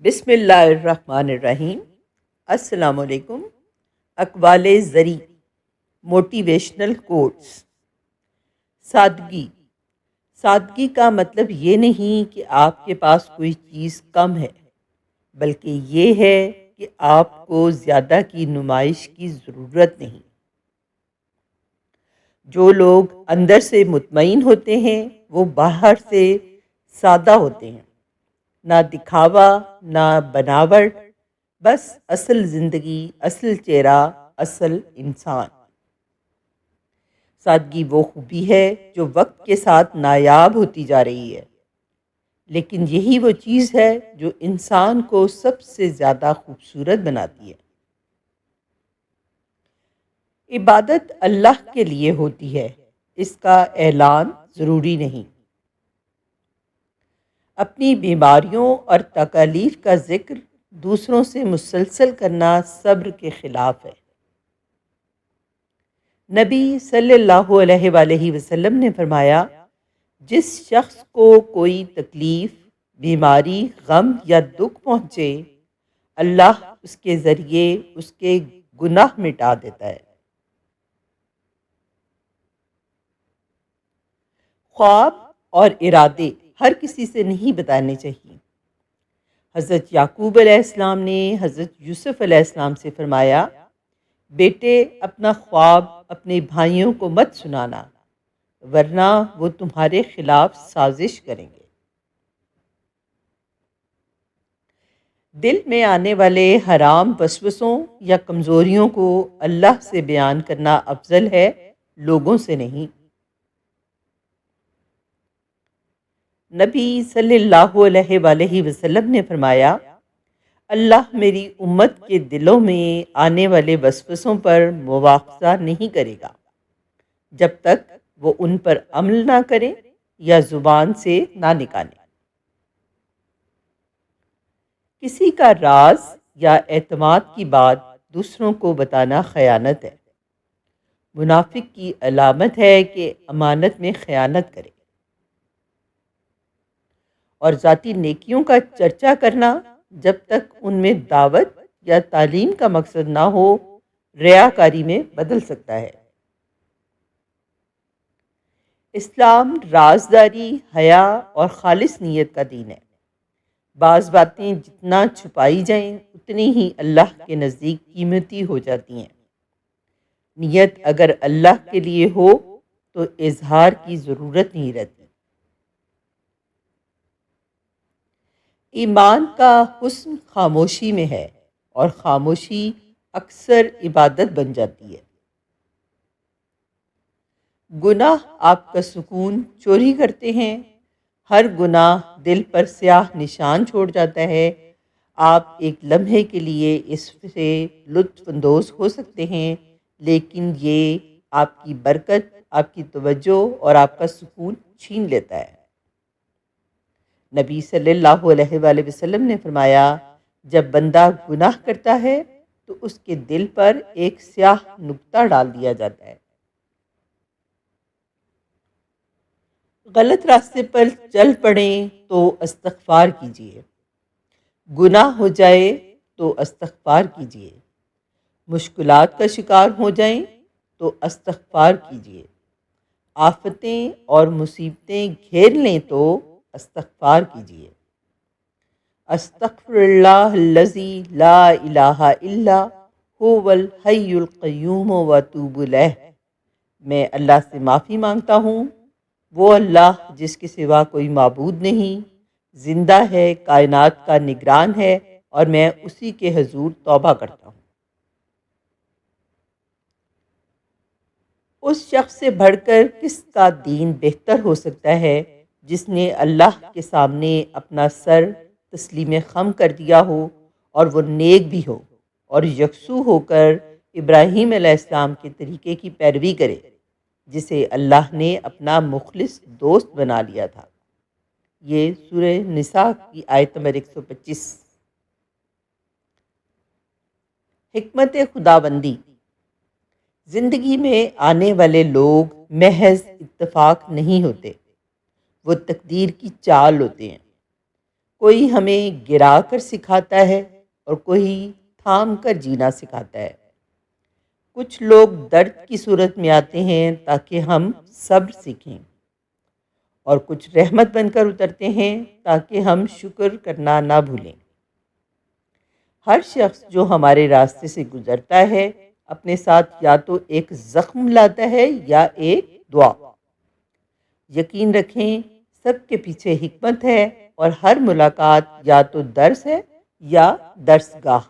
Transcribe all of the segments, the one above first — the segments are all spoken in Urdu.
بسم اللہ الرحمن الرحیم۔ السلام علیکم۔ اقوال زری موٹیویشنل کوٹس۔ سادگی۔ سادگی کا مطلب یہ نہیں کہ آپ کے پاس کوئی چیز کم ہے، بلکہ یہ ہے کہ آپ کو زیادہ کی نمائش کی ضرورت نہیں۔ جو لوگ اندر سے مطمئن ہوتے ہیں وہ باہر سے سادہ ہوتے ہیں، نہ دکھاوا نہ بناوٹ، بس اصل زندگی، اصل چہرہ، اصل انسان۔ سادگی وہ خوبی ہے جو وقت کے ساتھ نایاب ہوتی جا رہی ہے، لیکن یہی وہ چیز ہے جو انسان کو سب سے زیادہ خوبصورت بناتی ہے۔ عبادت اللہ کے لیے ہوتی ہے، اس کا اعلان ضروری نہیں۔ اپنی بیماریوں اور تکالیف کا ذکر دوسروں سے مسلسل کرنا صبر کے خلاف ہے۔ نبی صلی اللہ علیہ وآلہ وسلم نے فرمایا، جس شخص کو کوئی تکلیف، بیماری، غم یا دکھ پہنچے، اللہ اس کے ذریعے اس کے گناہ مٹا دیتا ہے۔ خواب اور ارادے ہر کسی سے نہیں بتانے چاہیے۔ حضرت یعقوب علیہ السلام نے حضرت یوسف علیہ السلام سے فرمایا، بیٹے اپنا خواب اپنے بھائیوں کو مت سنانا، ورنہ وہ تمہارے خلاف سازش کریں گے۔ دل میں آنے والے حرام وسوسوں یا کمزوریوں کو اللہ سے بیان کرنا افضل ہے، لوگوں سے نہیں۔ نبی صلی اللہ علیہ وآلہ وسلم نے فرمایا، اللہ میری امت کے دلوں میں آنے والے وسوسوں پر مواخذہ نہیں کرے گا جب تک وہ ان پر عمل نہ کرے یا زبان سے نہ نکالے۔ کسی کا راز یا اعتماد کی بات دوسروں کو بتانا خیانت ہے۔ منافق کی علامت ہے کہ امانت میں خیانت کرے۔ اور ذاتی نیکیوں کا چرچا کرنا جب تک ان میں دعوت یا تعلیم کا مقصد نہ ہو، ریاکاری میں بدل سکتا ہے۔ اسلام رازداری، حیا اور خالص نیت کا دین ہے۔ بعض باتیں جتنا چھپائی جائیں اتنی ہی اللہ کے نزدیک قیمتی ہو جاتی ہیں۔ نیت اگر اللہ کے لیے ہو تو اظہار کی ضرورت نہیں رہتی۔ ایمان کا حسن خاموشی میں ہے، اور خاموشی اکثر عبادت بن جاتی ہے۔ گناہ آپ کا سکون چوری کرتے ہیں۔ ہر گناہ دل پر سیاہ نشان چھوڑ جاتا ہے۔ آپ ایک لمحے کے لیے اس سے لطف اندوز ہو سکتے ہیں، لیکن یہ آپ کی برکت، آپ کی توجہ اور آپ کا سکون چھین لیتا ہے۔ نبی صلی اللہ علیہ وآلہ وسلم نے فرمایا، جب بندہ گناہ کرتا ہے تو اس کے دل پر ایک سیاہ نقطہ ڈال دیا جاتا ہے۔ غلط راستے پر چل پڑیں تو استغفار کیجیے، گناہ ہو جائے تو استغفار کیجیے، مشکلات کا شکار ہو جائیں تو استغفار کیجیے، آفتیں اور مصیبتیں گھیر لیں تو استغفار کیجیے۔ استغفر اللہ الذی لا الہ الا هو الحی القیوم واتوب الیہ۔ میں اللہ سے معافی مانگتا ہوں، وہ اللہ جس کے سوا کوئی معبود نہیں، زندہ ہے، کائنات کا نگران ہے، اور میں اسی کے حضور توبہ کرتا ہوں۔ اس شخص سے بڑھ کر کس کا دین بہتر ہو سکتا ہے جس نے اللہ کے سامنے اپنا سر تسلیم خم کر دیا ہو، اور وہ نیک بھی ہو اور یکسو ہو کر ابراہیم علیہ السلام کے طریقے کی پیروی کرے، جسے اللہ نے اپنا مخلص دوست بنا لیا تھا۔ یہ سورہ نساء کی آیت نمبر 125۔ حکمت خداوندی۔ زندگی میں آنے والے لوگ محض اتفاق نہیں ہوتے، وہ تقدیر کی چال ہوتے ہیں۔ کوئی ہمیں گرا کر سکھاتا ہے اور کوئی تھام کر جینا سکھاتا ہے۔ کچھ لوگ درد کی صورت میں آتے ہیں تاکہ ہم صبر سیکھیں، اور کچھ رحمت بن کر اترتے ہیں تاکہ ہم شکر کرنا نہ بھولیں۔ ہر شخص جو ہمارے راستے سے گزرتا ہے اپنے ساتھ یا تو ایک زخم لاتا ہے یا ایک دعا۔ یقین رکھیں سب کے پیچھے حکمت ہے، اور ہر ملاقات یا تو درس ہے یا درس گاہ۔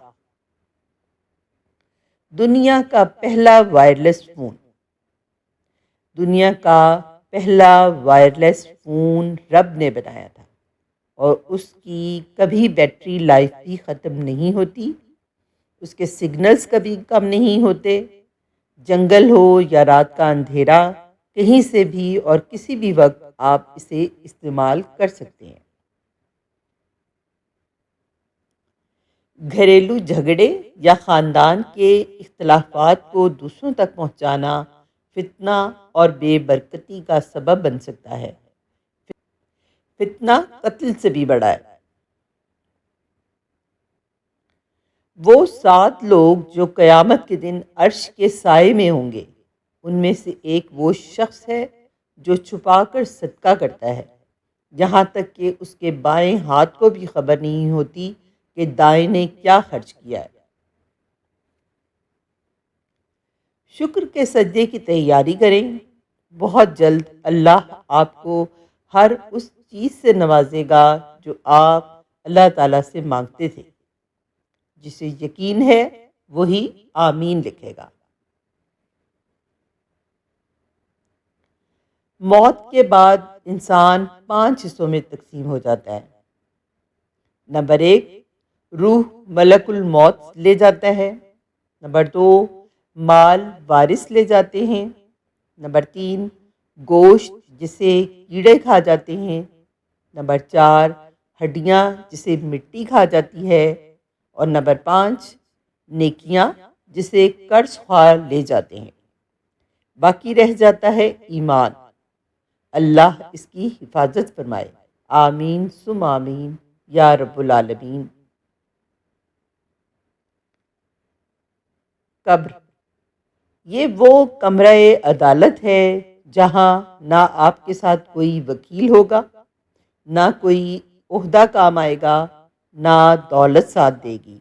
دنیا کا پہلا وائرلیس فون۔ دنیا کا پہلا وائرلیس فون رب نے بنایا تھا، اور اس کی کبھی بیٹری لائف بھی ختم نہیں ہوتی، اس کے سگنلز کبھی کم نہیں ہوتے۔ جنگل ہو یا رات کا اندھیرا، کہیں سے بھی اور کسی بھی وقت آپ اسے استعمال کر سکتے ہیں۔ گھریلو جھگڑے یا خاندان کے اختلافات کو دوسروں تک پہنچانا فتنہ اور بے برکتی کا سبب بن سکتا ہے۔ فتنہ قتل سے بھی بڑا ہے۔ وہ 7 لوگ جو قیامت کے دن عرش کے سائے میں ہوں گے، ان میں سے ایک وہ شخص ہے جو چھپا کر صدقہ کرتا ہے، یہاں تک کہ اس کے بائیں ہاتھ کو بھی خبر نہیں ہوتی کہ دائیں نے کیا خرچ کیا ہے۔ شکر کے سجدے کی تیاری کریں، بہت جلد اللہ آپ کو ہر اس چیز سے نوازے گا جو آپ اللہ تعالیٰ سے مانگتے تھے۔ جسے یقین ہے وہی آمین لکھے گا۔ موت کے بعد انسان 5 حصوں میں تقسیم ہو جاتا ہے۔ نمبر 1، روح ملک الموت لے جاتا ہے۔ نمبر 2، مال وارث لے جاتے ہیں۔ نمبر 3، گوشت جسے کیڑے کھا جاتے ہیں۔ نمبر 4، ہڈیاں جسے مٹی کھا جاتی ہے۔ اور نمبر 5، نیکیاں جسے قرض خواہ لے جاتے ہیں۔ باقی رہ جاتا ہے ایمان۔ اللہ اس کی حفاظت فرمائے، آمین ثم آمین یا رب العالمین۔ قبر، یہ وہ کمرہ عدالت ہے جہاں نہ آپ کے ساتھ کوئی وکیل ہوگا، نہ کوئی عہدہ کام آئے گا، نہ دولت ساتھ دے گی،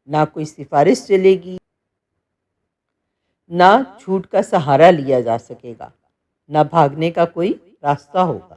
نہ کوئی سفارش چلے گی، نہ جھوٹ کا سہارا لیا جا سکے گا، نہ بھاگنے کا کوئی راستہ ہوگا۔